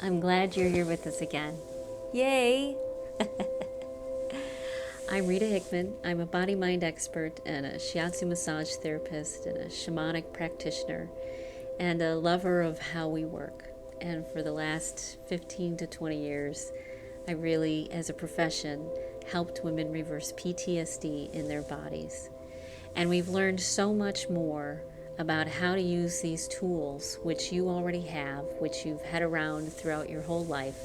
I'm glad you're here with us again. Yay! I'm Rita Hickman. I'm a body mind expert and a shiatsu massage therapist and a shamanic practitioner and a lover of how we work. And for the last 15 to 20 years, I really, as a profession, helped women reverse PTSD in their bodies. And we've learned so much more about how to use these tools, which you already have, which you've had around throughout your whole life,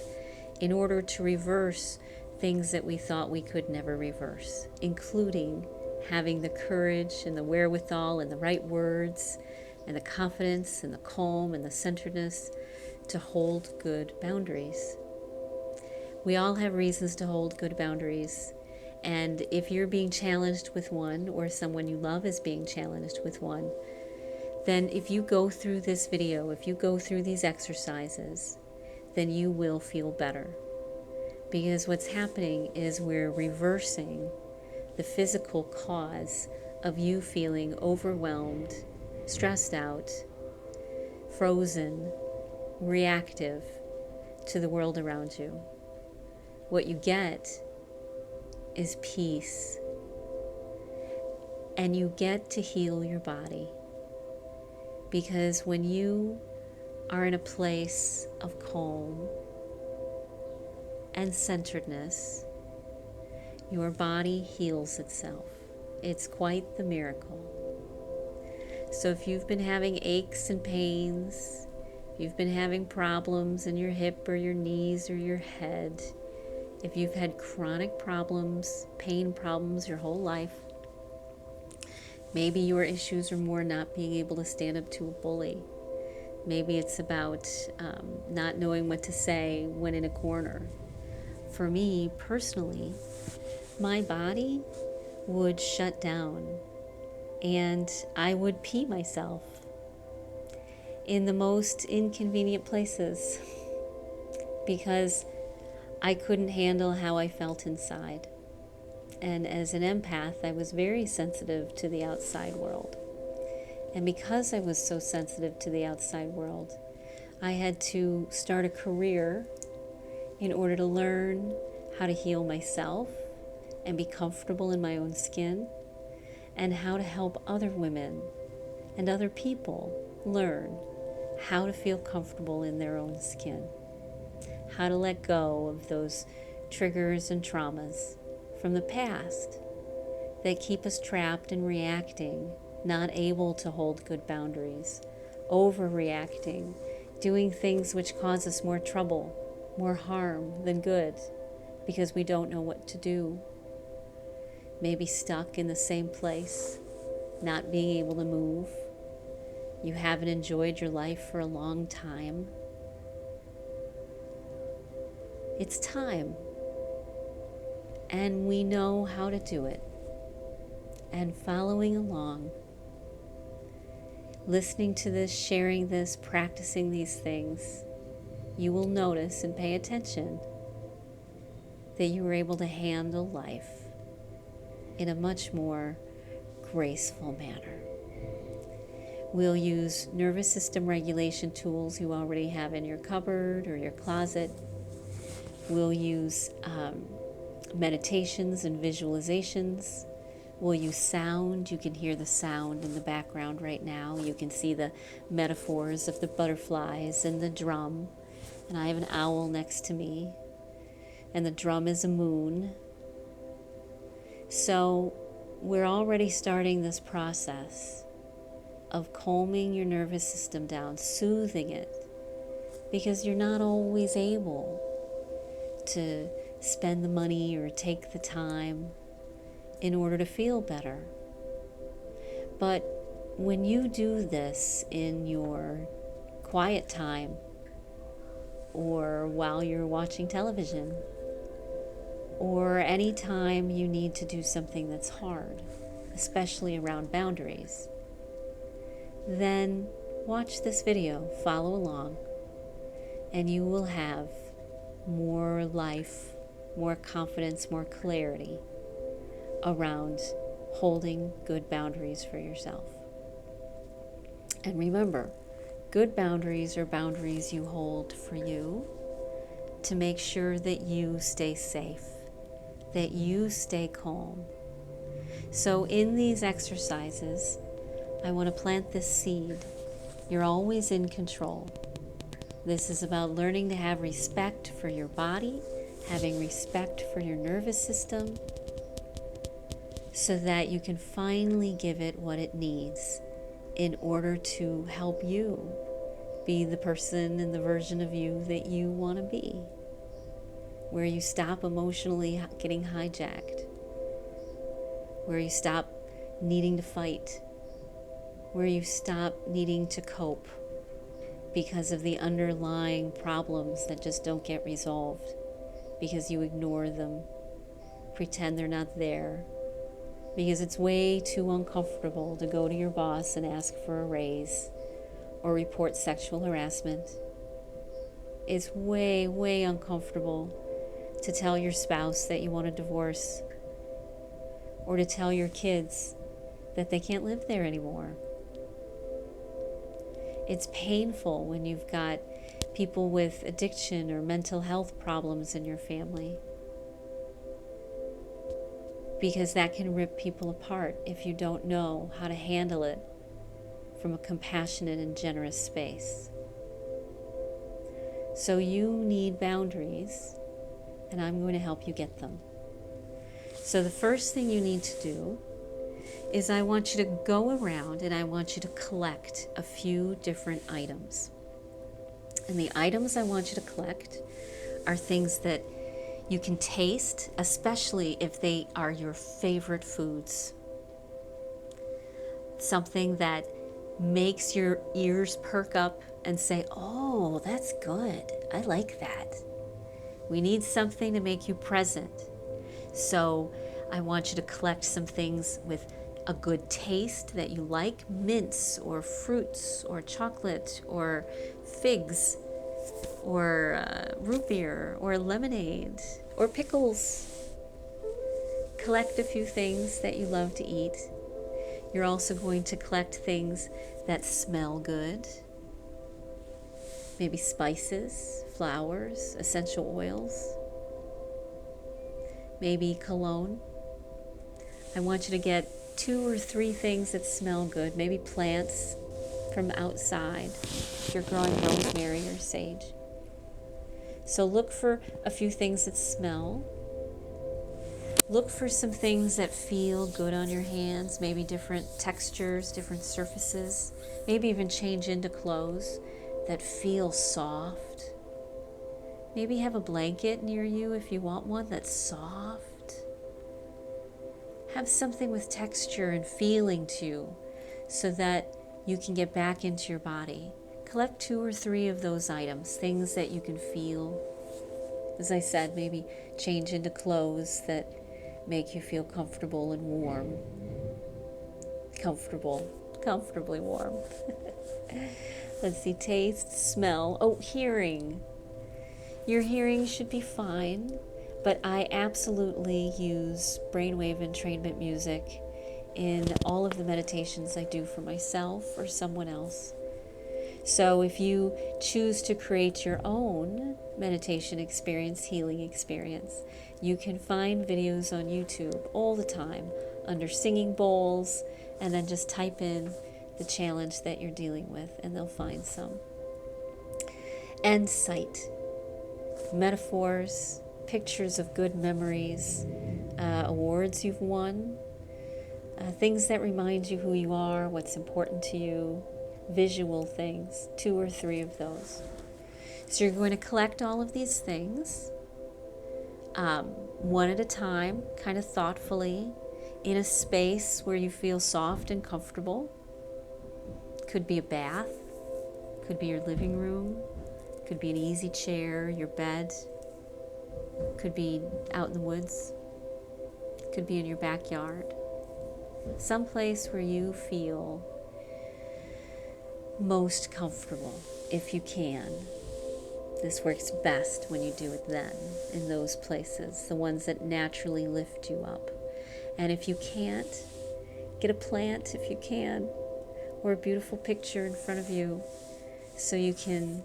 in order to reverse things that we thought we could never reverse, including having the courage and the wherewithal and the right words and the confidence and the calm and the centeredness to hold good boundaries. We all have reasons to hold good boundaries. And if you're being challenged with one, or someone you love is being challenged with one, then if you go through this video, if you go through these exercises, then you will feel better. Because what's happening is we're reversing the physical cause of you feeling overwhelmed, stressed out, frozen, reactive to the world around you. What you get is peace, and you get to heal your body, because when you are in a place of calm and centeredness, your body heals itself. It's quite the miracle. So if you've been having aches and pains, if you've been having problems in your hip or your knees or your head, if you've had chronic problems, pain problems your whole life, maybe your issues are more not being able to stand up to a bully. Maybe it's about not knowing what to say when in a corner. For me personally, my body would shut down and I would pee myself in the most inconvenient places because I couldn't handle how I felt inside. And as an empath, I was very sensitive to the outside world. And because I was so sensitive to the outside world, I had to start a career in order to learn how to heal myself and be comfortable in my own skin, and how to help other women and other people learn how to feel comfortable in their own skin, how to let go of those triggers and traumas from the past that keep us trapped and reacting, not able to hold good boundaries, overreacting, doing things which cause us more trouble, more harm than good, because we don't know what to do. Maybe stuck in the same place, not being able to move. You haven't enjoyed your life for a long time. It's time. And we know how to do it. And following along, listening to this, sharing this, practicing these things, you will notice and pay attention that you were able to handle life in a much more graceful manner. We'll use nervous system regulation tools you already have in your cupboard or your closet. We'll use meditations and visualizations. We'll use sound. You can hear the sound in the background right now. You can see the metaphors of the butterflies and the drum. And I have an owl next to me. And the drum is a moon. So we're already starting this process of calming your nervous system down, soothing it, because you're not always able to spend the money or take the time in order to feel better. But when you do this in your quiet time or while you're watching television, or any time you need to do something that's hard, especially around boundaries, then watch this video, follow along, and you will have more life, more confidence, more clarity around holding good boundaries for yourself. And remember, good boundaries are boundaries you hold for you to make sure that you stay safe, that you stay calm. So in these exercises, I want to plant this seed. You're always in control. This is about learning to have respect for your body, having respect for your nervous system, so that you can finally give it what it needs in order to help you be the person and the version of you that you want to be, where you stop emotionally getting hijacked, where you stop needing to fight, where you stop needing to cope because of the underlying problems that just don't get resolved because you ignore them, pretend they're not there, because it's way too uncomfortable to go to your boss and ask for a raise or report sexual harassment. It's way, way uncomfortable to tell your spouse that you want a divorce, or to tell your kids that they can't live there anymore. It's painful when you've got people with addiction or mental health problems in your family, because that can rip people apart if you don't know how to handle it from a compassionate and generous space. So you need boundaries, and I'm going to help you get them. So the first thing you need to do is I want you to go around and I want you to collect a few different items. And the items I want you to collect are things that you can taste, especially if they are your favorite foods. Something that makes your ears perk up and say, oh, that's good. I like that. We need something to make you present. So I want you to collect some things with a good taste that you like, mints or fruits or chocolate or figs or root beer or lemonade or pickles. Collect a few things that you love to eat. You're also going to collect things that smell good, maybe spices, flowers, essential oils, maybe cologne. I want you to get 2 or 3 things that smell good, maybe plants from outside, if you're growing rosemary or sage. So look for a few things that smell. Look for some things that feel good on your hands, maybe different textures, different surfaces, maybe even change into clothes that feel soft. Maybe have a blanket near you if you want one that's soft. Have something with texture and feeling to you so that you can get back into your body. Collect 2 or 3 of those items, things that you can feel. As I said, maybe change into clothes that make you feel comfortable and warm. Comfortably warm. Let's see, taste, smell. Oh, hearing. Your hearing should be fine, but I absolutely use brainwave entrainment music in all of the meditations I do for myself or someone else. So if you choose to create your own meditation experience, healing experience, you can find videos on YouTube all the time under singing bowls, and then just type in the challenge that you're dealing with and they'll find some. And sight, metaphors, pictures of good memories, awards you've won, things that remind you who you are, what's important to you, visual things, 2 or 3 of those. So you're going to collect all of these things one at a time, kind of thoughtfully, in a space where you feel soft and comfortable. Could be a bath, could be your living room, could be an easy chair, your bed, could be out in the woods, could be in your backyard. Someplace where you feel most comfortable, if you can. This works best when you do it then, in those places, the ones that naturally lift you up. And if you can't, get a plant if you can, or a beautiful picture in front of you so you can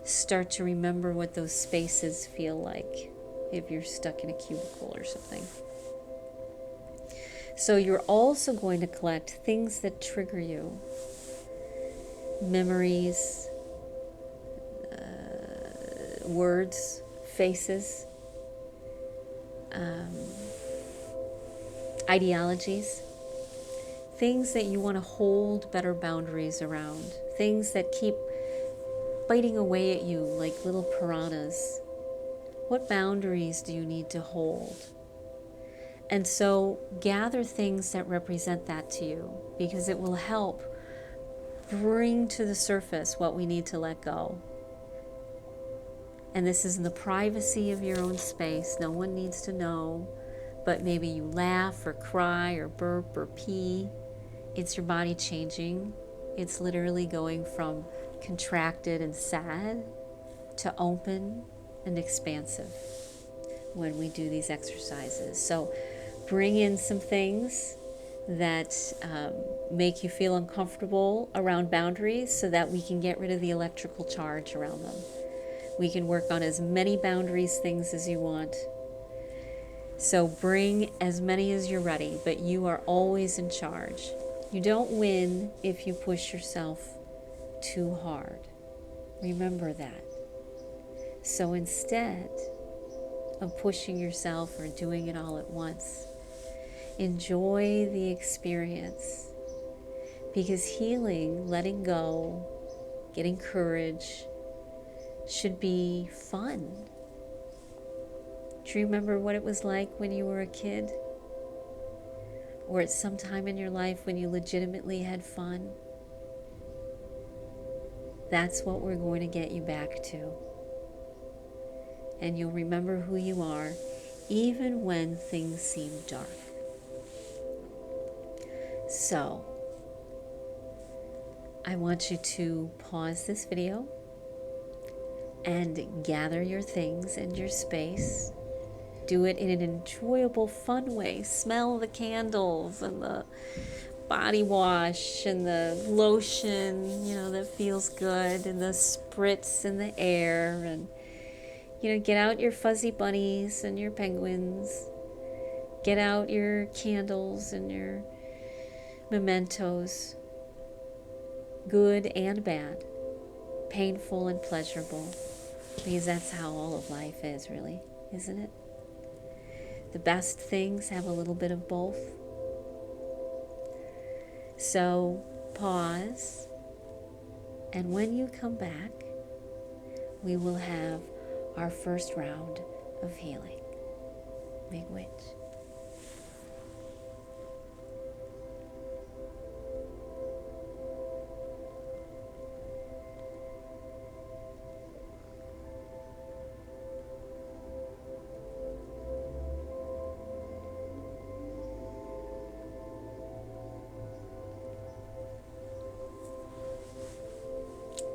start to remember what those spaces feel like if you're stuck in a cubicle or something. So you're also going to collect things that trigger you, memories, words, faces, ideologies, things that you want to hold better boundaries around, things that keep biting away at you like little piranhas. What boundaries do you need to hold? And so gather things that represent that to you, because it will help bring to the surface what we need to let go. And this is in the privacy of your own space. No one needs to know, but maybe you laugh or cry or burp or pee. It's your body changing. It's literally going from contracted and sad to open and expansive when we do these exercises. So bring in some things that make you feel uncomfortable around boundaries so that we can get rid of the electrical charge around them. We can work on as many boundaries things as you want. So bring as many as you're ready, but you are always in charge. You don't win if you push yourself too hard. Remember that. So instead of pushing yourself or doing it all at once, enjoy the experience, because healing, letting go, getting courage should be fun. Do you remember what it was like when you were a kid? Or at some time in your life when you legitimately had fun? That's what we're going to get you back to. And you'll remember who you are, even when things seem dark. So, I want you to pause this video and gather your things and your space. Do it in an enjoyable, fun way. Smell the candles and the body wash and the lotion, that feels good, and the spritz in the air, and get out your fuzzy bunnies and your penguins. Get out your candles and your mementos, good and bad, painful and pleasurable, because that's how all of life is, really, isn't it? The best things have a little bit of both. So pause, and when you come back, we will have our first round of healing. Big Witch.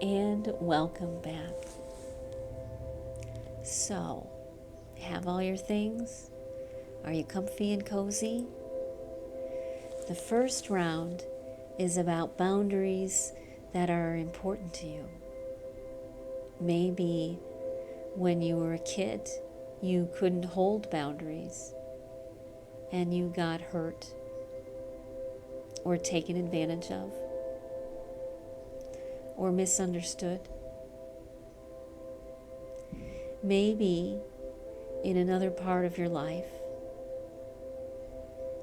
And welcome back. So, have all your things? Are you comfy and cozy? The first round is about boundaries that are important to you. Maybe when you were a kid, you couldn't hold boundaries and you got hurt or taken advantage of, or misunderstood. Maybe in another part of your life,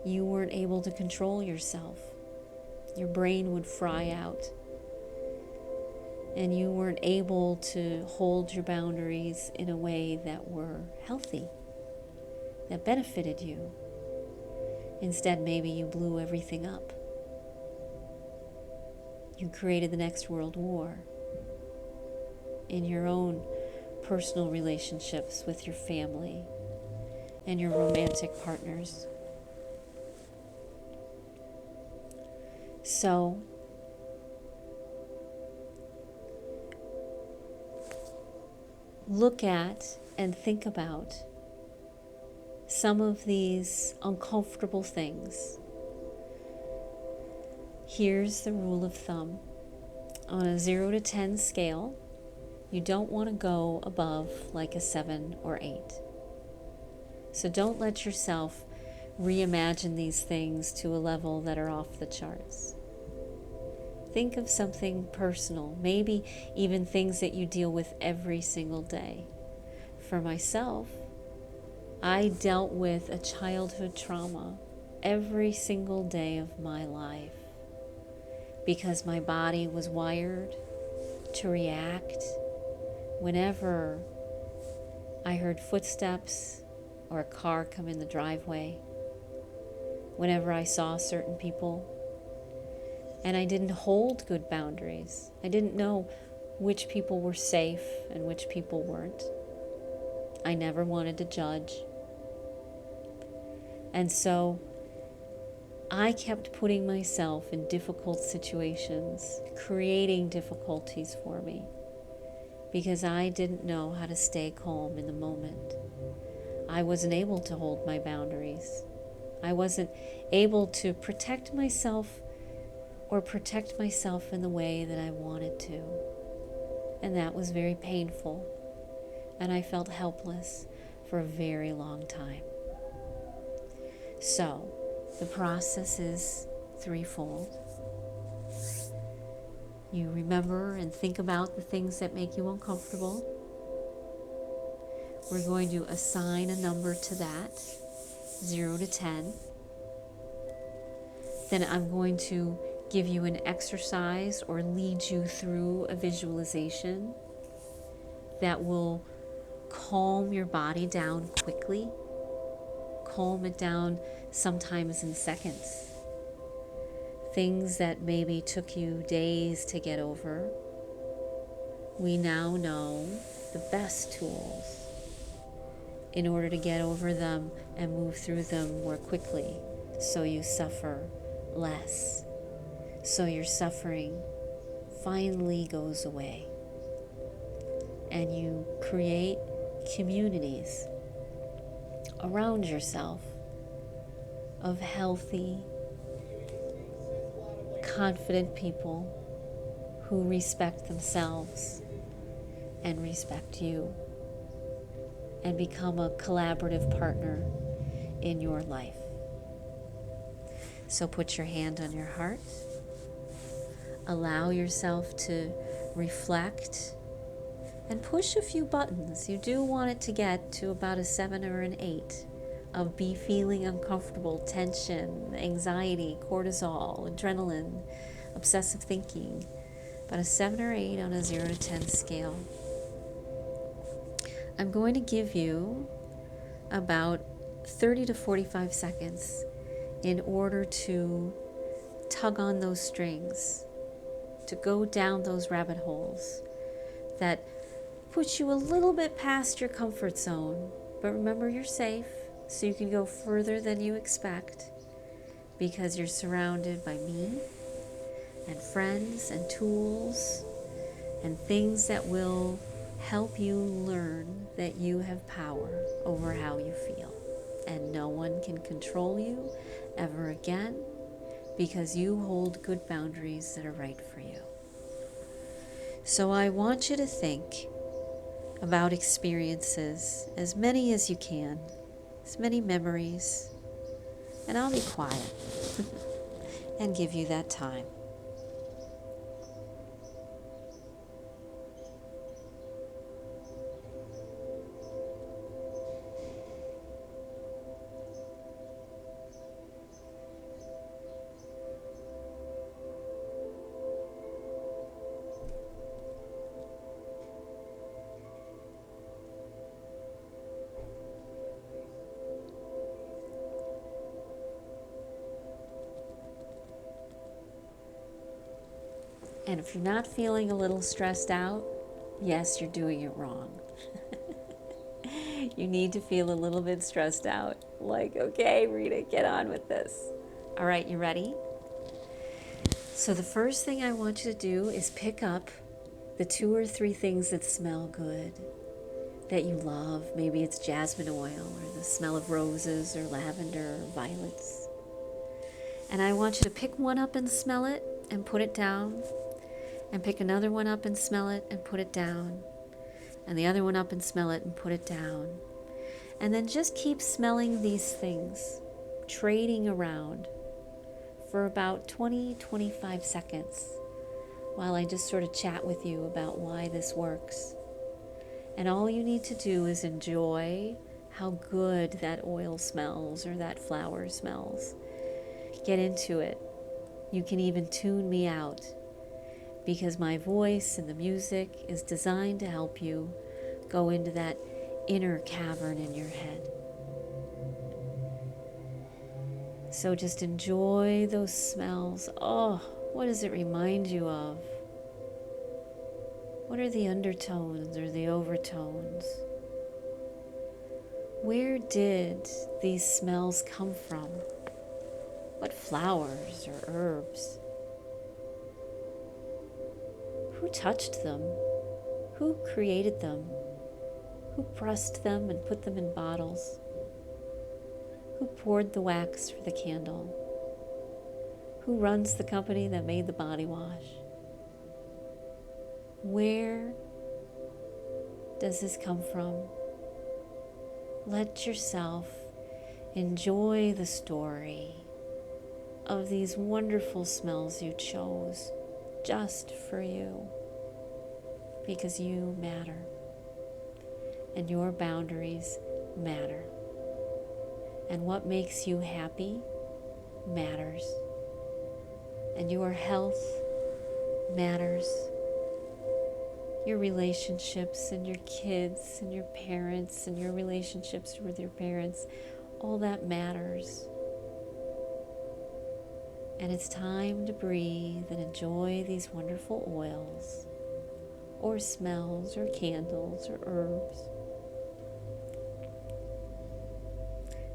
you weren't able to control yourself. Your brain would fry out, and you weren't able to hold your boundaries in a way that were healthy, that benefited you. Instead, maybe you blew everything up. You created the next world war in your own personal relationships with your family and your romantic partners. So, look at and think about some of these uncomfortable things. Here's the rule of thumb. On a 0 to 10 scale, you don't want to go above like a 7 or 8. So don't let yourself reimagine these things to a level that are off the charts. Think of something personal, maybe even things that you deal with every single day. For myself, I dealt with a childhood trauma every single day of my life because my body was wired to react whenever I heard footsteps or a car come in the driveway, whenever I saw certain people. And I didn't hold good boundaries. I didn't know which people were safe and which people weren't. I never wanted to judge. And so I kept putting myself in difficult situations, creating difficulties for me, because I didn't know how to stay calm in the moment. I wasn't able to hold my boundaries. I wasn't able to protect myself in the way that I wanted to. And that was very painful. And I felt helpless for a very long time. So, the process is threefold. You remember and think about the things that make you uncomfortable. We're going to assign a number to that, 0 to 10. Then I'm going to give you an exercise or lead you through a visualization that will calm your body down quickly, calm it down sometimes in seconds. Things that maybe took you days to get over, we now know the best tools in order to get over them and move through them more quickly, so you suffer less, so your suffering finally goes away, and you create communities around yourself of healthy, confident people who respect themselves and respect you, and become a collaborative partner in your life. So put your hand on your heart. Allow yourself to reflect and push a few buttons. You do want it to get to about a 7 or an 8 of be feeling uncomfortable, tension, anxiety, cortisol, adrenaline, obsessive thinking. About a 7 or 8 on a 0 to 10 scale. I'm going to give you about 30 to 45 seconds in order to tug on those strings, to go down those rabbit holes that put you a little bit past your comfort zone. But remember, you're safe, so you can go further than you expect, because you're surrounded by me and friends and tools and things that will help you learn that you have power over how you feel. And no one can control you ever again, because you hold good boundaries that are right for you. So I want you to think about experiences, as many as you can, as many memories, and I'll be quiet and give you that time. And if you're not feeling a little stressed out, yes, you're doing it wrong. You need to feel a little bit stressed out. Like, okay, Rita, get on with this. All right, you ready? So the first thing I want you to do is pick up the 2 or 3 things that smell good, that you love. Maybe it's jasmine oil or the smell of roses or lavender or violets. And I want you to pick one up and smell it and put it down. And pick another one up and smell it and put it down. and the other one up and smell it and put it down. And then just keep smelling these things, trading around for about 20-25 seconds while I just sort of chat with you about why this works. And all you need to do is enjoy how good that oil smells or that flower smells. Get into it. You can even tune me out, because my voice and the music is designed to help you go into that inner cavern in your head. So just enjoy those smells. Oh, what does it remind you of? What are the undertones or the overtones? Where did these smells come from? What flowers or herbs? Who touched them? Who created them? Who pressed them and put them in bottles? Who poured the wax for the candle? Who runs the company that made the body wash? Where does this come from? Let yourself enjoy the story of these wonderful smells you chose just for you, because you matter and your boundaries matter, and what makes you happy matters, and your health matters. Your relationships and your kids and your parents and your relationships with your parents, all that matters. And it's time to breathe and enjoy these wonderful oils or smells or candles or herbs.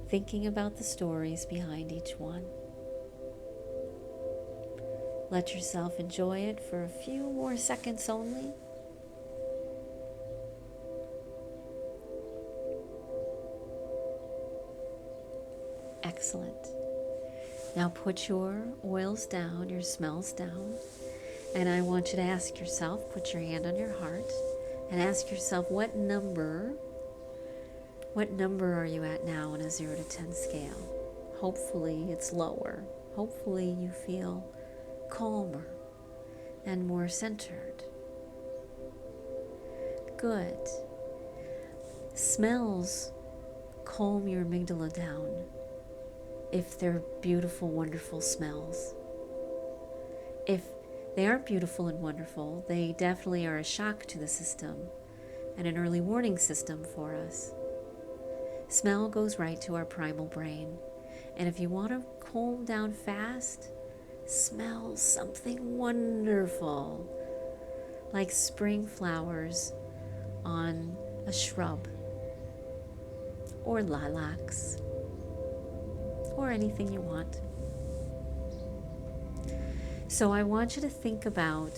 Thinking about the stories behind each one. Let yourself enjoy it for a few more seconds only. Excellent. Now put your oils down, your smells down, and I want you to ask yourself, put your hand on your heart, and ask yourself, what number are you at now on a 0 to 10 scale? Hopefully it's lower. Hopefully you feel calmer and more centered. Good. Smells calm your amygdala down if they're beautiful, wonderful smells. If they aren't beautiful and wonderful, they definitely are a shock to the system and an early warning system for us. Smell goes right to our primal brain. And if you want to calm down fast, smell something wonderful, like spring flowers on a shrub, or lilacs, or anything you want. So I want you to think about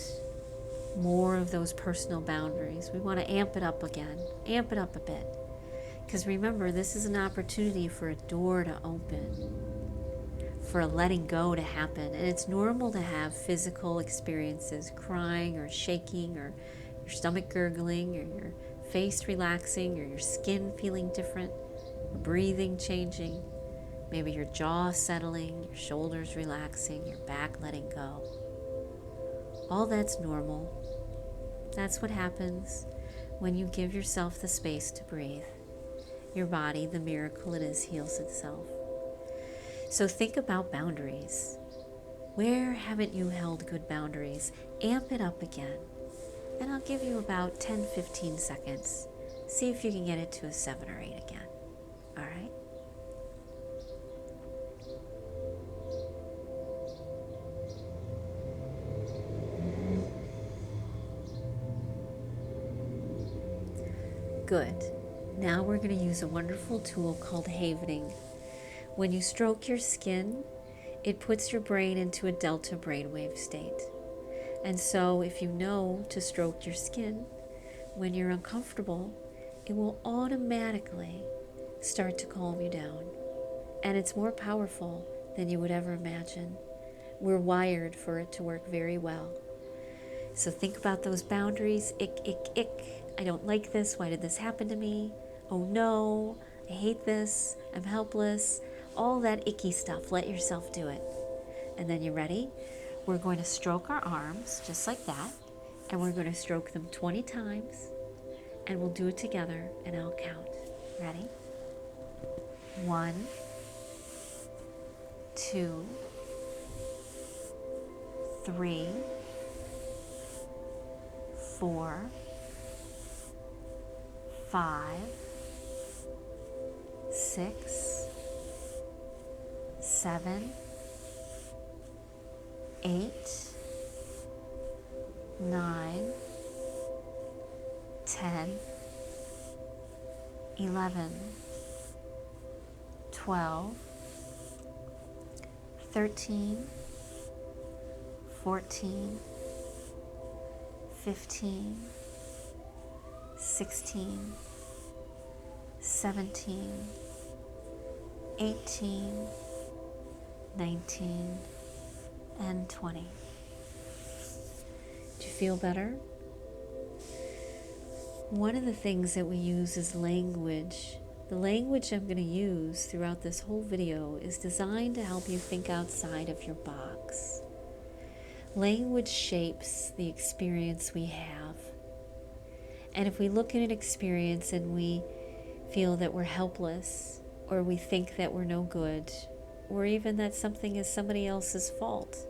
more of those personal boundaries. We want to amp it up again, amp it up a bit. Because remember, this is an opportunity for a door to open, for a letting go to happen. And it's normal to have physical experiences, crying or shaking or your stomach gurgling or your face relaxing or your skin feeling different, or breathing changing, maybe your jaw settling, your shoulders relaxing, your back letting go. All that's normal. That's what happens when you give yourself the space to breathe. Your body, the miracle it is, heals itself. So think about boundaries. Where haven't you held good boundaries? Amp it up again. And I'll give you about 10-15 seconds. See if you can get it to a 7 or 8 again. All right? Good. Now we're going to use a wonderful tool called havening. When you stroke your skin, it puts your brain into a delta brainwave state. And so if you know to stroke your skin when you're uncomfortable, it will automatically start to calm you down. And it's more powerful than you would ever imagine. We're wired for it to work very well. So think about those boundaries. Ick, ick, ick. I don't like this. Why did this happen to me? Oh no, I hate this. I'm helpless. All that icky stuff. Let yourself do it. And then you're ready. We're going to stroke our arms just like that. And we're going to stroke them 20 times. And we'll do it together and I'll count. Ready? 1, 2, 3, 4, 5, 6, 7, 8, 9, 10, 11, 12, 13, 14, 15, 16, 17, 18, 19, and 20. Do you feel better? One of the things that we use is language. The language I'm going to use throughout this whole video is designed to help you think outside of your box. Language shapes the experience we have. And if we look at an experience and we feel that we're helpless, or we think that we're no good, or even that something is somebody else's fault,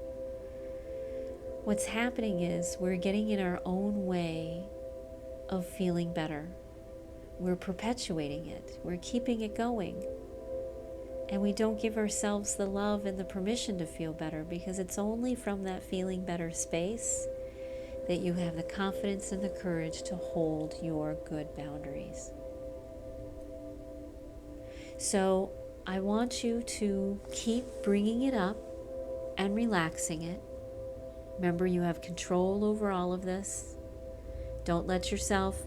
what's happening is we're getting in our own way of feeling better. We're perpetuating it. We're keeping it going. And we don't give ourselves the love and the permission to feel better, because it's only from that feeling better space that you have the confidence and the courage to hold your good boundaries. So I want you to keep bringing it up and relaxing it. Remember, you have control over all of this. Don't let yourself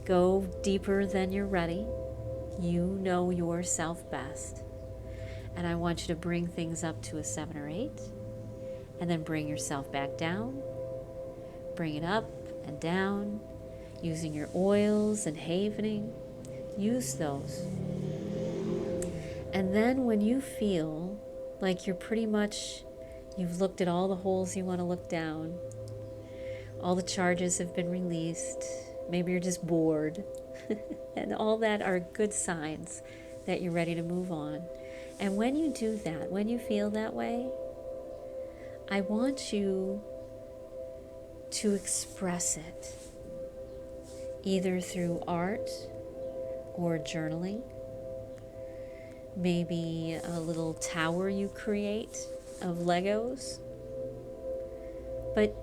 go deeper than you're ready. You know yourself best. And I want you to bring things up to a 7 or 8, and then bring yourself back down. Bring it up and down, using your oils and havening. Use those. And then when you feel like you've looked at all the holes you want to look down, all the charges have been released, maybe you're just bored, and all that are good signs that you're ready to move on. And when you do that, when you feel that way, I want you to express it, either through art or journaling. Maybe a little tower you create of Legos. But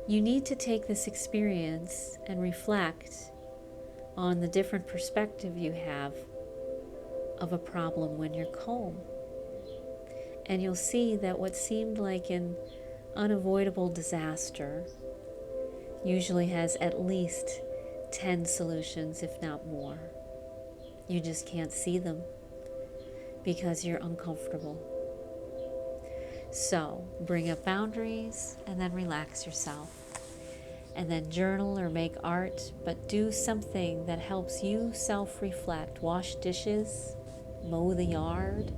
you need to take this experience and reflect on the different perspective you have of a problem when you're calm. And you'll see that what seemed like an unavoidable disaster usually has at least 10 solutions, if not more. You just can't see them because you're uncomfortable. So bring up boundaries and then relax yourself. And then journal or make art, but do something that helps you self-reflect. Wash dishes, mow the yard,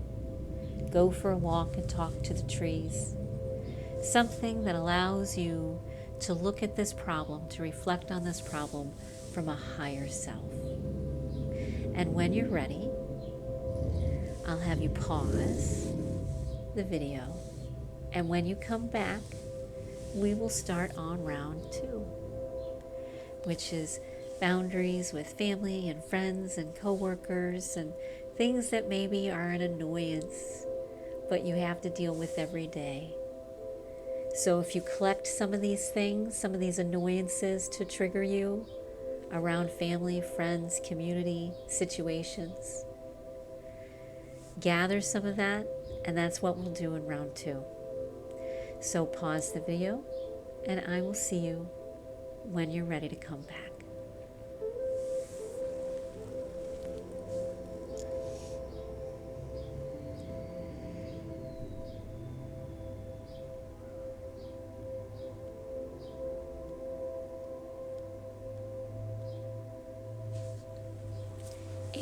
go for a walk and talk to the trees. Something that allows you to look at this problem, to reflect on this problem from a higher self. And when you're ready, I'll have you pause the video. And when you come back, we will start on round 2, which is boundaries with family and friends and coworkers and things that maybe are an annoyance, but you have to deal with every day. So if you collect some of these things, some of these annoyances to trigger you around family, friends, community, situations, gather some of that, and that's what we'll do in round 2. So pause the video, and I will see you when you're ready to come back.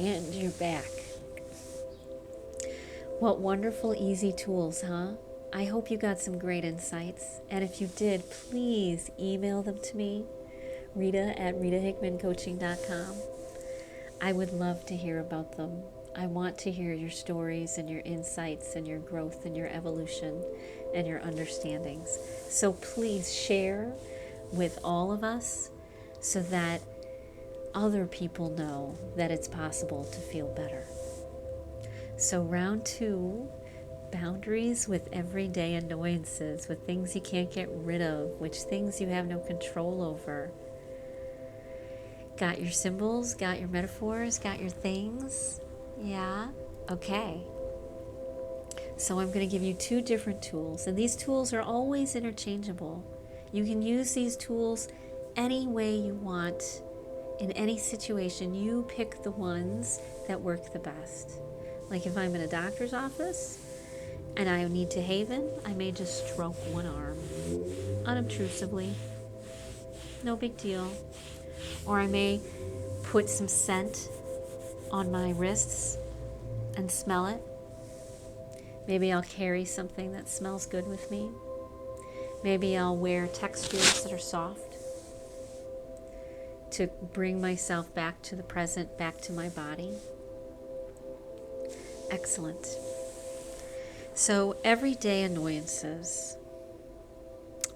and your back. What wonderful, easy tools, huh? I hope you got some great insights. And if you did, please email them to me, Rita@ritahickmancoaching.com. I would love to hear about them. I want to hear your stories and your insights and your growth and your evolution and your understandings. So please share with all of us so that other people know that it's possible to feel better. So round 2, boundaries with everyday annoyances, with things you can't get rid of, which things you have no control over. Got your symbols, got your metaphors, got your things? Yeah? Okay. So I'm going to give you 2 different tools, and these tools are always interchangeable. You can use these tools any way you want, in any situation. You pick the ones that work the best. Like if I'm in a doctor's office and I need to haven, I may just stroke one arm unobtrusively. No big deal. Or I may put some scent on my wrists and smell it. Maybe I'll carry something that smells good with me. Maybe I'll wear textures that are soft to bring myself back to the present, back to my body. Excellent. So, everyday annoyances.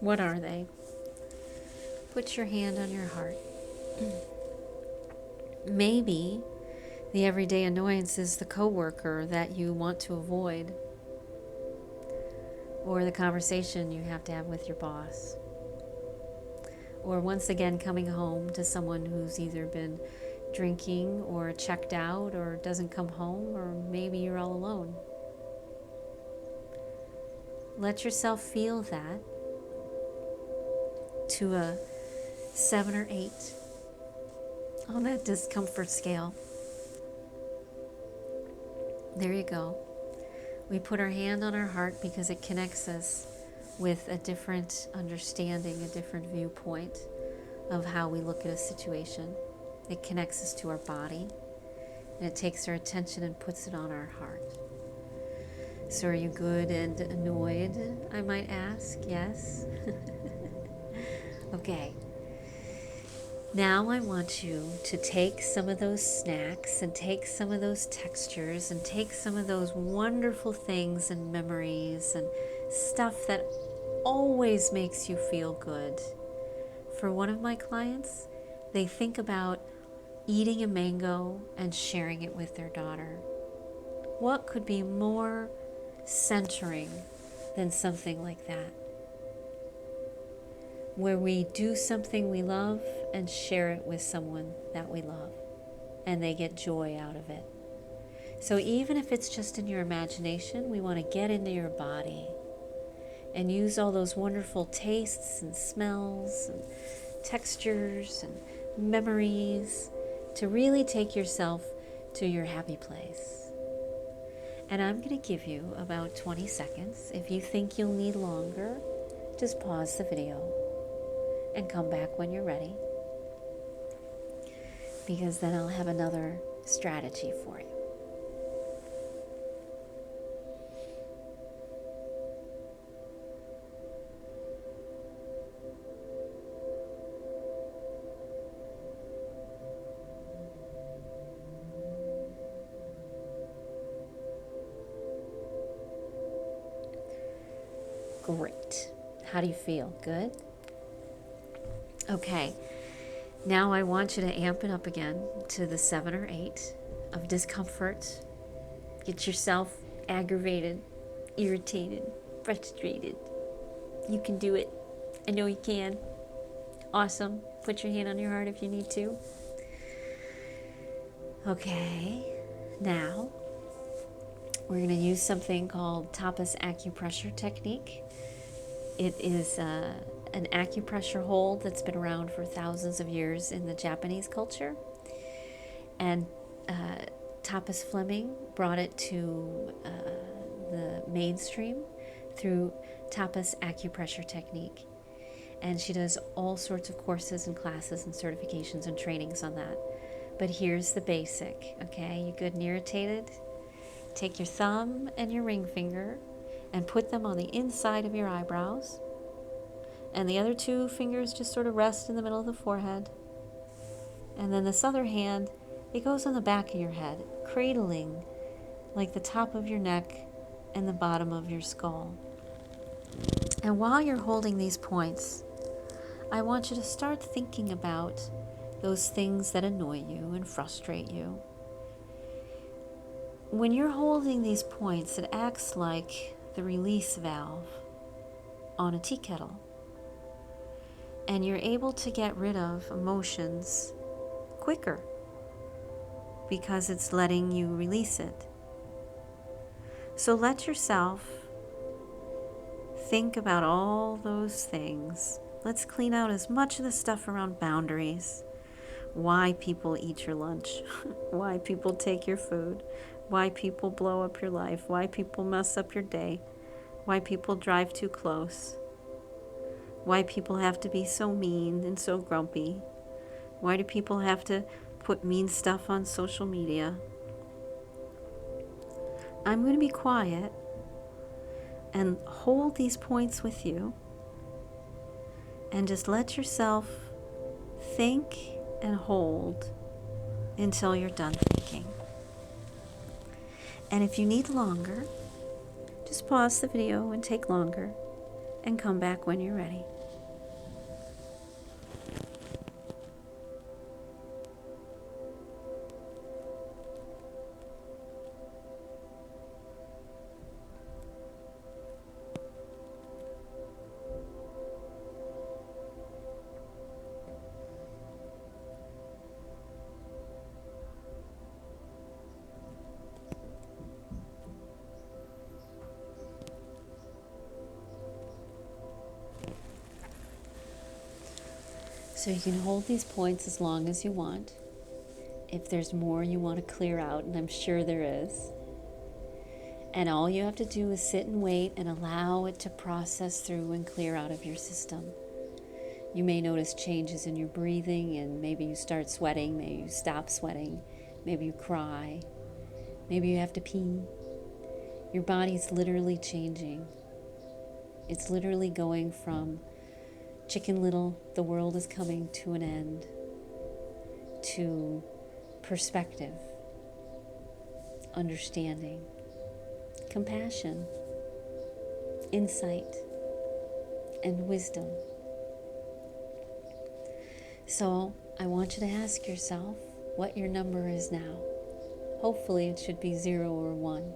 What are they? Put your hand on your heart. Maybe the everyday annoyance is the coworker that you want to avoid, or the conversation you have to have with your boss, or once again coming home to someone who's either been drinking or checked out or doesn't come home, or maybe you're all alone. Let yourself feel that to a 7 or 8 on that discomfort scale. There you go. We put our hand on our heart because it connects us with a different understanding, a different viewpoint of how we look at a situation. It connects us to our body, and it takes our attention and puts it on our heart. So are you good and annoyed, I might ask? Yes? Okay. Now I want you to take some of those snacks and take some of those textures and take some of those wonderful things and memories and stuff that always makes you feel good. For one of my clients, they think about eating a mango and sharing it with their daughter. What could be more centering than something like that? Where we do something we love and share it with someone that we love, and they get joy out of it. So even if it's just in your imagination, we want to get into your body and use all those wonderful tastes and smells and textures and memories to really take yourself to your happy place. And I'm going to give you about 20 seconds. If you think you'll need longer, just pause the video and come back when you're ready, because then I'll have another strategy for you. Great. How do you feel? Good? Okay. Now I want you to amp it up again to the 7 or 8 of discomfort. Get yourself aggravated, irritated, frustrated. You can do it. I know you can. Awesome. Put your hand on your heart if you need to. Okay. Now we're going to use something called Tapas acupressure technique. It is an acupressure hold that's been around for thousands of years in the Japanese culture. And Tapas Fleming brought it to the mainstream through Tapas acupressure technique. And she does all sorts of courses and classes and certifications and trainings on that. But here's the basic, okay? You good and irritated? Take your thumb and your ring finger and put them on the inside of your eyebrows. And the other two fingers just sort of rest in the middle of the forehead. And then this other hand, it goes on the back of your head, cradling like the top of your neck and the bottom of your skull. And while you're holding these points, I want you to start thinking about those things that annoy you and frustrate you. When you're holding these points, it acts like the release valve on a tea kettle. And you're able to get rid of emotions quicker because it's letting you release it. So let yourself think about all those things. Let's clean out as much of the stuff around boundaries. Why people eat your lunch, why people take your food, why people blow up your life, why people mess up your day, why people drive too close, why people have to be so mean and so grumpy, why do people have to put mean stuff on social media. I'm going to be quiet and hold these points with you and just let yourself think and hold until you're done thinking. And if you need longer, just pause the video and take longer and come back when you're ready. So you can hold these points as long as you want. If there's more you want to clear out, and I'm sure there is. And all you have to do is sit and wait and allow it to process through and clear out of your system. You may notice changes in your breathing, and maybe you start sweating, maybe you stop sweating, maybe you cry, maybe you have to pee. Your body's literally changing. It's literally going from Chicken Little, the world is coming to an end, to perspective, understanding, compassion, insight, and wisdom. So I want you to ask yourself what your number is now. Hopefully it should be 0 or 1.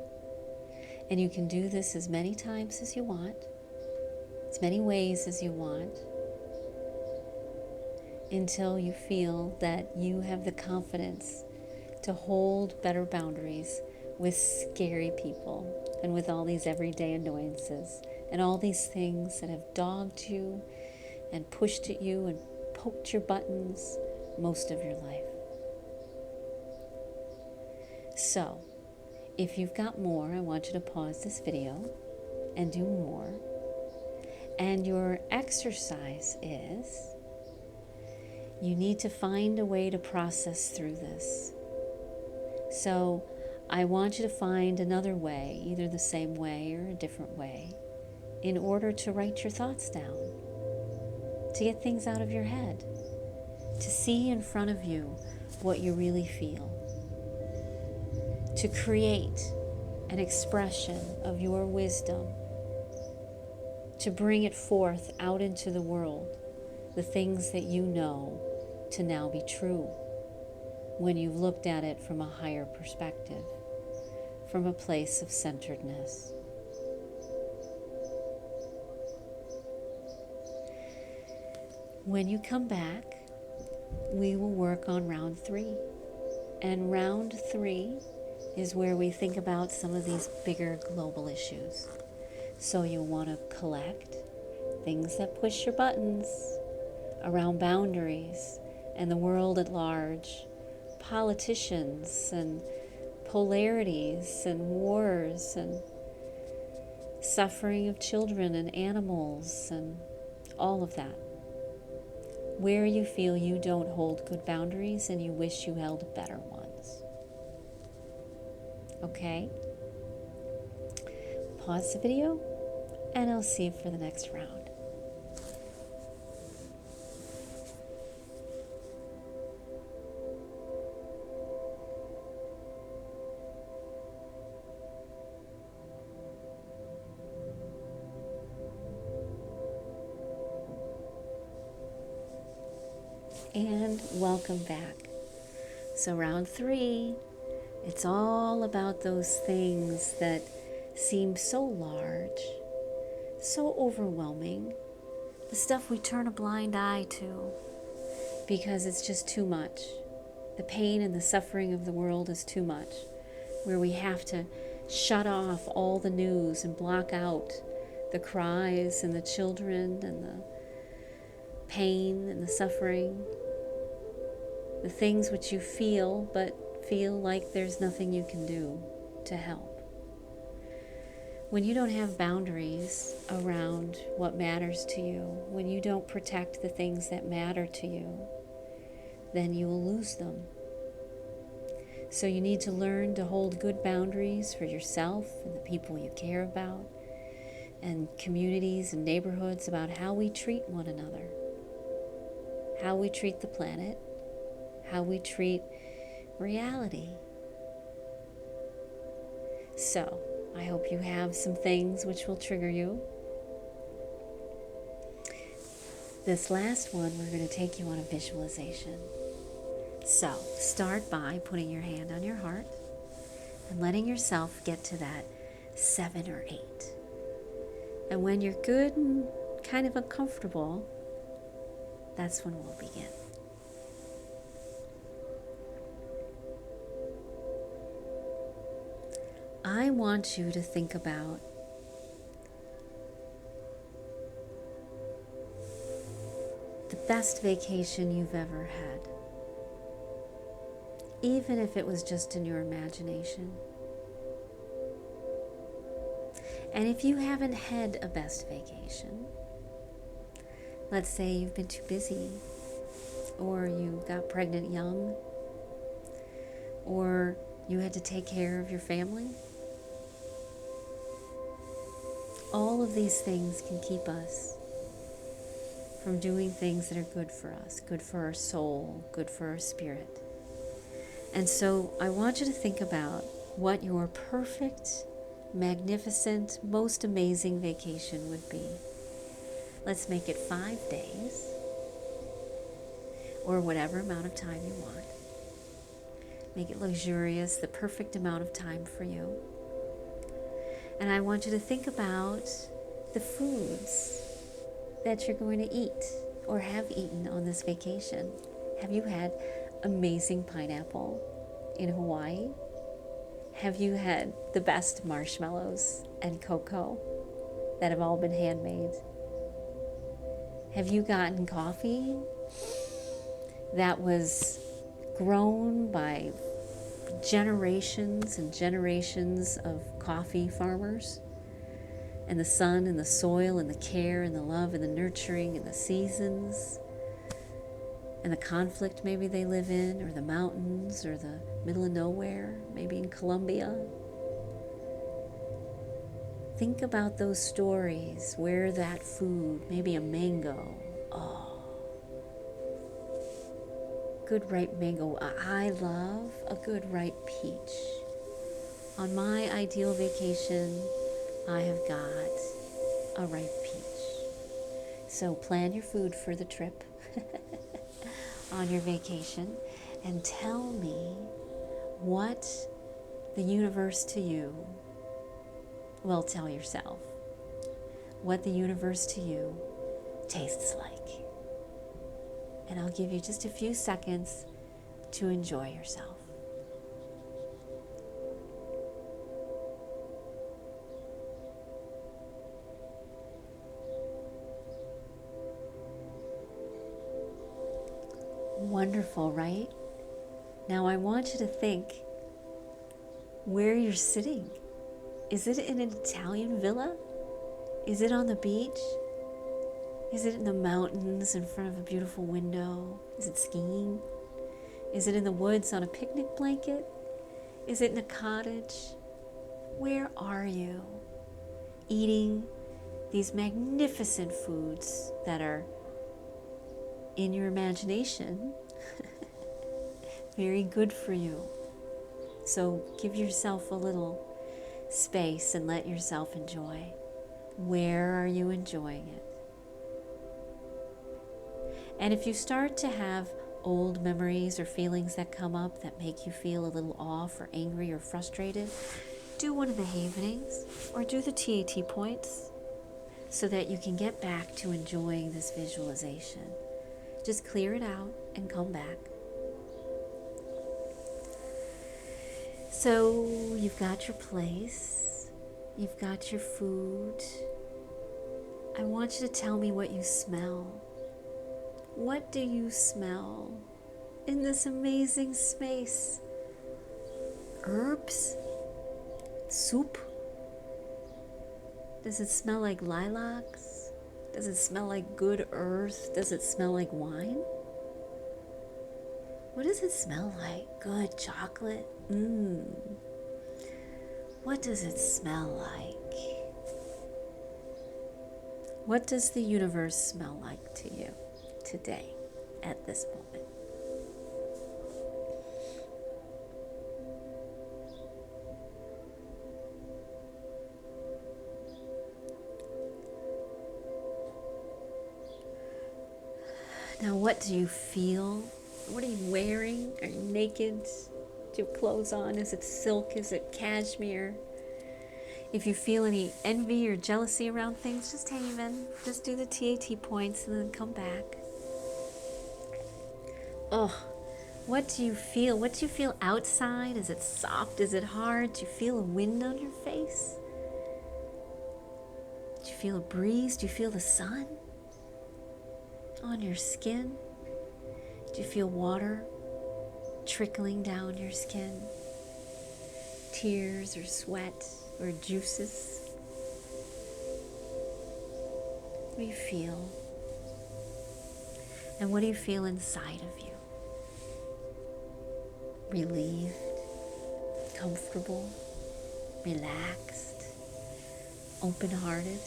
And you can do this as many times as you want, as many ways as you want, until you feel that you have the confidence to hold better boundaries with scary people and with all these everyday annoyances and all these things that have dogged you and pushed at you and poked your buttons most of your life. So, if you've got more, I want you to pause this video and do more. And your exercise is, you need to find a way to process through this. So I want you to find another way, either the same way or a different way, in order to write your thoughts down, to get things out of your head, to see in front of you what you really feel, to create an expression of your wisdom, to bring it forth out into the world, the things that you know to now be true when you've looked at it from a higher perspective, from a place of centeredness. When you come back, we will work on round 3. And round 3 is where we think about some of these bigger global issues. So you'll want to collect things that push your buttons around boundaries and the world at large, politicians and polarities and wars and suffering of children and animals and all of that. where you feel you don't hold good boundaries and you wish you held better ones. Okay? Pause the video, and I'll see you for the next round. And welcome back. So round 3, it's all about those things that seem so large, so overwhelming, the stuff we turn a blind eye to because it's just too much. The pain and the suffering of the world is too much, where we have to shut off all the news and block out the cries and the children and the pain and the suffering, the things which you feel but feel like there's nothing you can do to help. When you don't have boundaries around what matters to you, when you don't protect the things that matter to you, then you will lose them. So you need to learn to hold good boundaries for yourself and the people you care about, and communities and neighborhoods, about how we treat one another, how we treat the planet, how we treat reality. So, I hope you have some things which will trigger you. This last one, we're going to take you on a visualization. So, start by putting your hand on your heart and letting yourself get to that 7 or 8. And when you're good and kind of uncomfortable, that's when we'll begin. I want you to think about the best vacation you've ever had, even if it was just in your imagination. And if you haven't had a best vacation, let's say you've been too busy, or you got pregnant young, or you had to take care of your family. All of these things can keep us from doing things that are good for us, good for our soul, good for our spirit. And so I want you to think about what your perfect, magnificent, most amazing vacation would be. Let's make it 5 days, or whatever amount of time you want. Make it luxurious, the perfect amount of time for you. And I want you to think about the foods that you're going to eat or have eaten on this vacation. Have you had amazing pineapple in Hawaii? Have you had the best marshmallows and cocoa that have all been handmade? Have you gotten coffee that was grown by generations and generations of coffee farmers, and the sun and the soil and the care and the love and the nurturing and the seasons and the conflict maybe they live in, or the mountains, or the middle of nowhere, maybe in Colombia? Think about those stories where that food, maybe a mango, good ripe mango. I love a good ripe peach. On my ideal vacation, I have got a ripe peach. So plan your food for the trip on your vacation, and tell me what the universe to you, well, tell yourself what the universe to you tastes like. And I'll give you just a few seconds to enjoy yourself. Wonderful, right? Now I want you to think where you're sitting. Is it in an Italian villa? Is it on the beach? Is it in the mountains in front of a beautiful window? Is it skiing? Is it in the woods on a picnic blanket? Is it in a cottage? Where are you eating these magnificent foods that are in your imagination very good for you? So give yourself a little space and let yourself enjoy. Where are you enjoying it? And if you start to have old memories or feelings that come up that make you feel a little off or angry or frustrated, do one of the havenings or do the TAT points so that you can get back to enjoying this visualization. Just clear it out and come back. So you've got your place, you've got your food. I want you to tell me what you smell. What do you smell in this amazing space? Herbs? Soup? Does it smell like lilacs? Does it smell like good earth? Does it smell like wine? What does it smell like? Good chocolate? What does it smell like? What does the universe smell like to you today, at this moment? Now, what do you feel? What are you wearing? Are you naked? Do you have clothes on? Is it silk? Is it cashmere? If you feel any envy or jealousy around things, just haven. Just do the TAT points and then come back. Oh, what do you feel? What do you feel outside? Is it soft? Is it hard? Do you feel a wind on your face? Do you feel a breeze? Do you feel the sun on your skin? Do you feel water trickling down your skin? Tears or sweat or juices? What do you feel? And what do you feel inside of you? Relieved, comfortable, relaxed, open-hearted,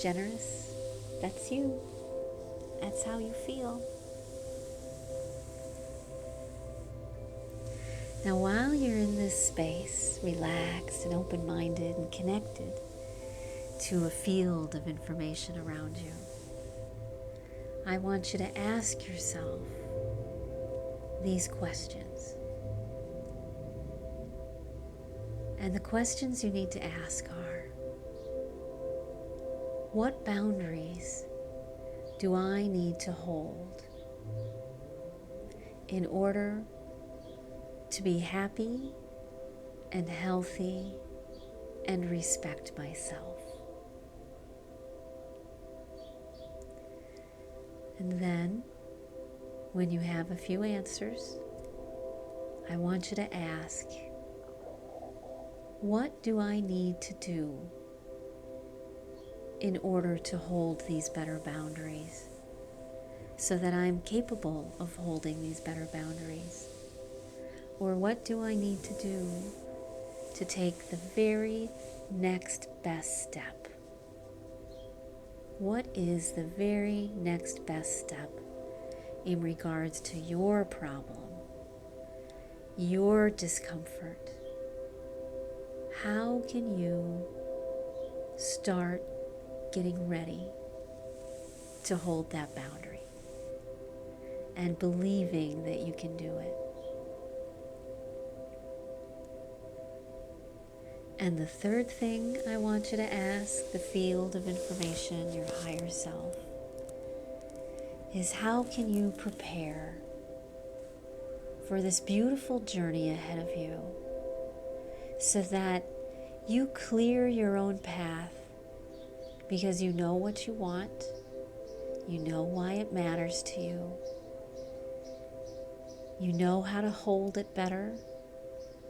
generous? That's you. That's how you feel. Now, while you're in this space, relaxed and open-minded and connected to a field of information around you, I want you to ask yourself these questions. And the questions you need to ask are, what boundaries do I need to hold in order to be happy and healthy and respect myself? And then, when you have a few answers, I want you to ask, what do I need to do in order to hold these better boundaries so that I'm capable of holding these better boundaries? Or what do I need to do to take the very next best step? What is the very next best step in regards to your problem, your discomfort? How can you start getting ready to hold that boundary and believing that you can do it? And the third thing I want you to ask the field of information, your higher self, is how can you prepare for this beautiful journey ahead of you so that you clear your own path because you know what you want, you know why it matters to you, you know how to hold it better,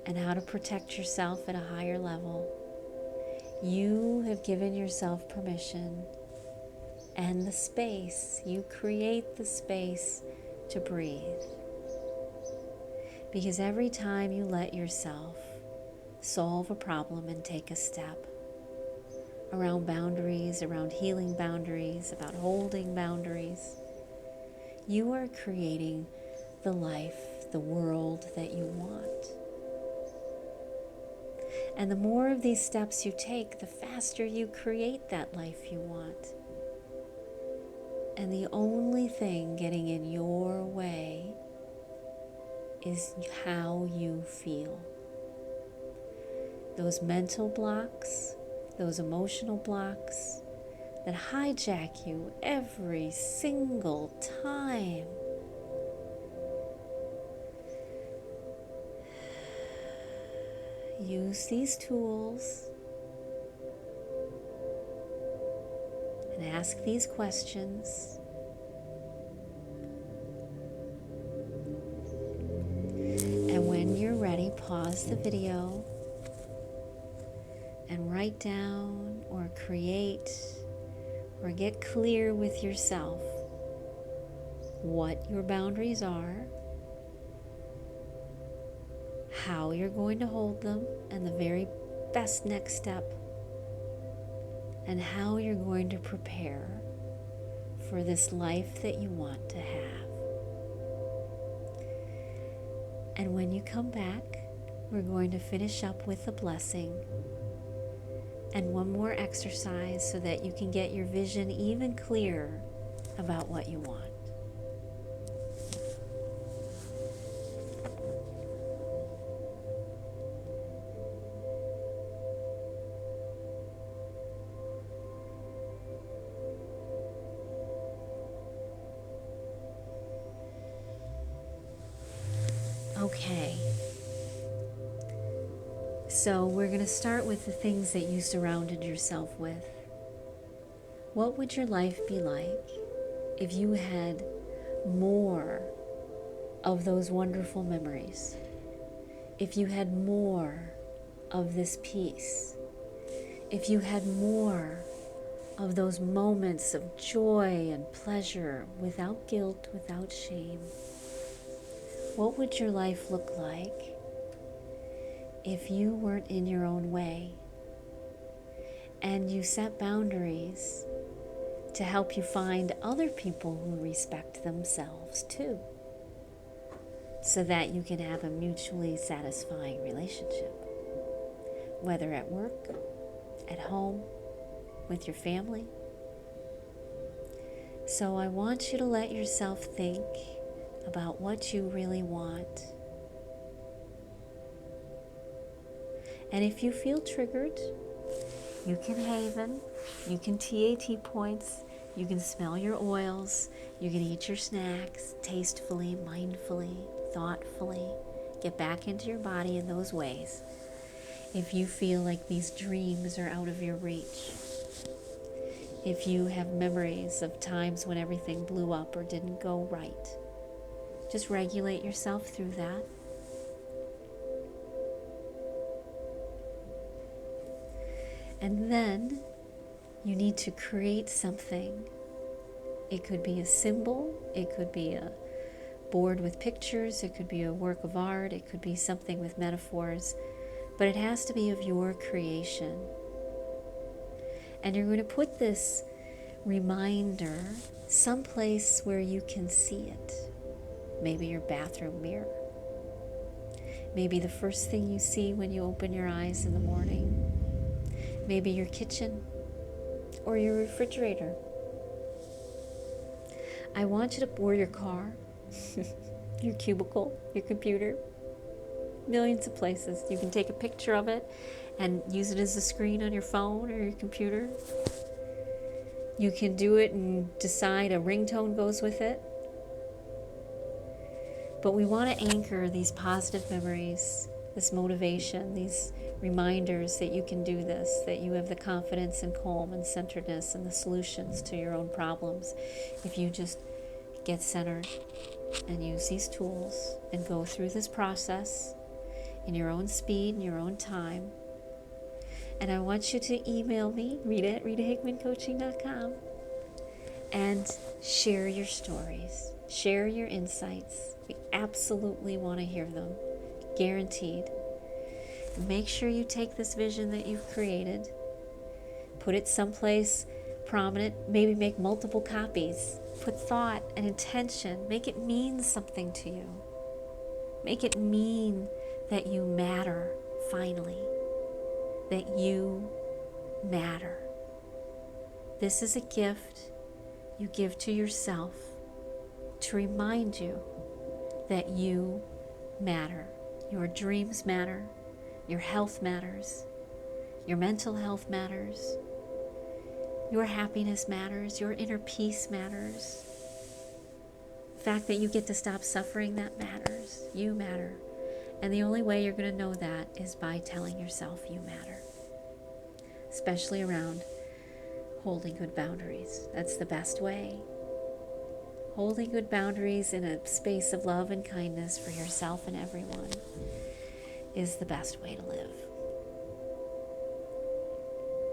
and how to protect yourself at a higher level. You have given yourself permission and the space. You create the space to breathe. Because every time you let yourself solve a problem and take a step around boundaries, around healing boundaries, about holding boundaries, you are creating the life, the world that you want. And the more of these steps you take, the faster you create that life you want. And the only thing getting in your way is how you feel. Those mental blocks, those emotional blocks that hijack you every single time. Use these tools and ask these questions. And when you're ready, pause the video and write down or create or get clear with yourself what your boundaries are, how you're going to hold them, and the very best next step, and how you're going to prepare for this life that you want to have. And when you come back, we're going to finish up with a blessing and one more exercise so that you can get your vision even clearer about what you want. Okay, so we're going to start with the things that you surrounded yourself with. What would your life be like if you had more of those wonderful memories? If you had more of this peace? If you had more of those moments of joy and pleasure without guilt, without shame? What would your life look like if you weren't in your own way and you set boundaries to help you find other people who respect themselves too, so that you can have a mutually satisfying relationship, whether at work, at home, with your family? So I want you to let yourself think about what you really want. And if you feel triggered, you can haven, you can TAT points, you can smell your oils, you can eat your snacks tastefully, mindfully, thoughtfully. Get back into your body in those ways. If you feel like these dreams are out of your reach, if you have memories of times when everything blew up or didn't go right, just regulate yourself through that. And then you need to create something. It could be a symbol, it could be a board with pictures, it could be a work of art, it could be something with metaphors, but it has to be of your creation. And you're going to put this reminder someplace where you can see it. Maybe your bathroom mirror. Maybe the first thing you see when you open your eyes in the morning. Maybe your kitchen or your refrigerator. I want you to, or your car, your cubicle, your computer, millions of places. You can take a picture of it and use it as a screen on your phone or your computer. You can do it and decide a ringtone goes with it. But we want to anchor these positive memories, this motivation, these reminders that you can do this, that you have the confidence and calm and centeredness and the solutions to your own problems. If you just get centered and use these tools and go through this process in your own speed, in your own time. And I want you to email me, Rita at RitaHickmanCoaching.com, and share your stories, share your insights. We absolutely want to hear them, guaranteed. Make sure you take this vision that you've created, put it someplace prominent, maybe make multiple copies, put thought and intention, make it mean something to you. Make it mean that you matter, finally, that you matter. This is a gift you give to yourself to remind you that you matter. Your dreams matter. Your health matters. Your mental health matters. Your happiness matters. Your inner peace matters. The fact that you get to stop suffering, that matters. You matter. And the only way you're going to know that is by telling yourself you matter. Especially around holding good boundaries. That's the best way. Holding good boundaries in a space of love and kindness for yourself and everyone is the best way to live.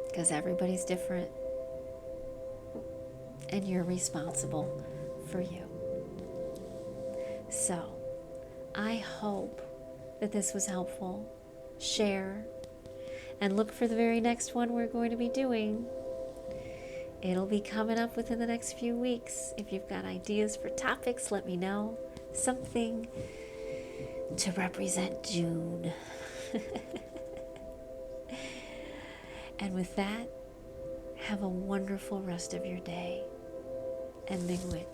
Because everybody's different, and you're responsible for you. So, I hope that this was helpful. Share, and look for the very next one we're going to be doing. It'll be coming up within the next few weeks. If you've got ideas for topics, let me know. Something to represent June. And with that, have a wonderful rest of your day. And Big Witch.